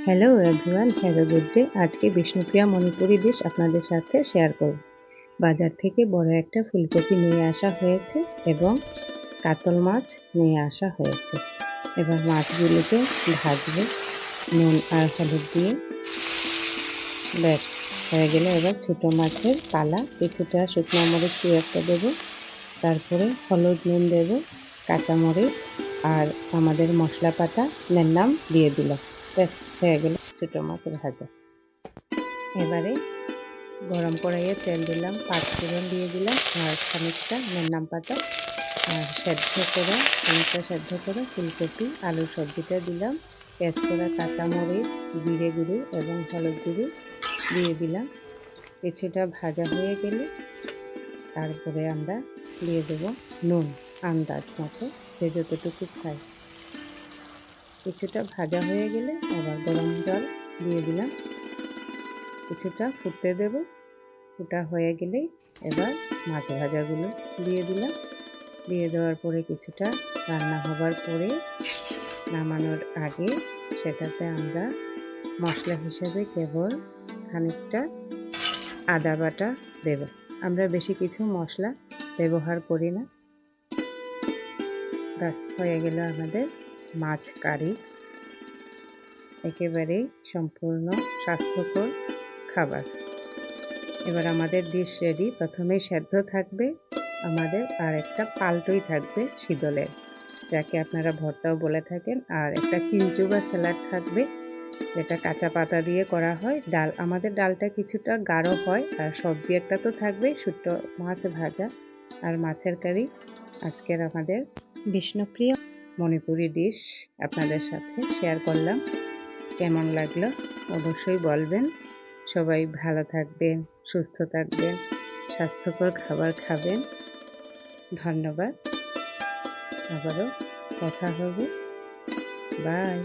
Hello everyone, have a good day. আজকে Bishnupriya Manipuri dish আপনাদের সাথে শেয়ার করব। বাজার থেকে বড় একটা ফুলকপি নিয়ে আসা হয়েছে এবং কাতল মাছ নিয়ে আসা হয়েছে। এবার মাছগুলোকে ভাজবো নুন আর হলুদ দিয়ে। ব্যাস হয়ে গেলে এবার ছোটো মাছের পালা কিছুটা শুকনো মরিচ একটা দেবো, তারপরে হলুদ নুন দেবো, কাঁচামরিচ আর আমাদের মশলা পাতা নাম দিয়ে দিলাম। ব্যাস হয়ে গেল ছোটো মাছ ভাজা। এবারে গরম কড়াইয়ে তেল দিলাম, পাঁচফোড়ন দিয়ে দিলাম আর খানিকটা নাম পাতা আর খানিকটা সেদ্ধ করে ফুলকপি আলু সবজিটা দিলাম। পেস্ট করা কাঁচামরিচ, জিরে গুঁড়ো এবং হলুদ গুঁড়ো দিয়ে দিলাম। কিছুটা ভাজা হয়ে গেলে তারপরে আমরা দিয়ে দেবো নুন আন্দাজ মতো, যে যতটুকু খাই। কিছুটা ভাজা হয়ে গেলে আবার গরম জল দিয়ে দিলাম, কিছুটা ফুটতে দেব। ফুটা হয়ে গেলেই এবার মাছ ভাজাগুলো দিয়ে দিলাম। দিয়ে দেওয়ার পরে কিছুটা রান্না হবার পরে নামানোর আগে সেটাতে আমরা মশলা হিসেবে কেবল খানিকটা আদা বাটা দেব। আমরা বেশি কিছু মশলা ব্যবহার করি না। ব্যাস হয়ে গেল আমাদের মাছ কারি, একেবারেই সম্পূর্ণ স্বাস্থ্যকর খাবার। এবার আমাদের ডিশ রেডি। প্রথমে সেদ্ধ থাকবে আমাদের, আর একটা পাল্টই থাকবে শীতলের, যাকে আপনারা ভর্তাও বলে থাকেন, আর একটা চিঞ্চু বা স্যালাড থাকবে, যেটা কাঁচা পাতা দিয়ে করা হয়। ডাল, আমাদের ডালটা কিছুটা গাঢ় হয়, আর সবজি একটা তো থাকবে, শুট্টো মাছ ভাজা আর মাছের কারি। আজকের আমাদের বিষ্ণুপ্রিয়া মণিপুরি ডিশ আপনাদের সাথে শেয়ার করলাম। কেমন লাগলো অবশ্যই বলবেন। সবাই ভালো থাকবেন, সুস্থ থাকবেন, স্বাস্থ্যকর খাবার খাবেন। ধন্যবাদ। আবারও কথা হবে। বাই।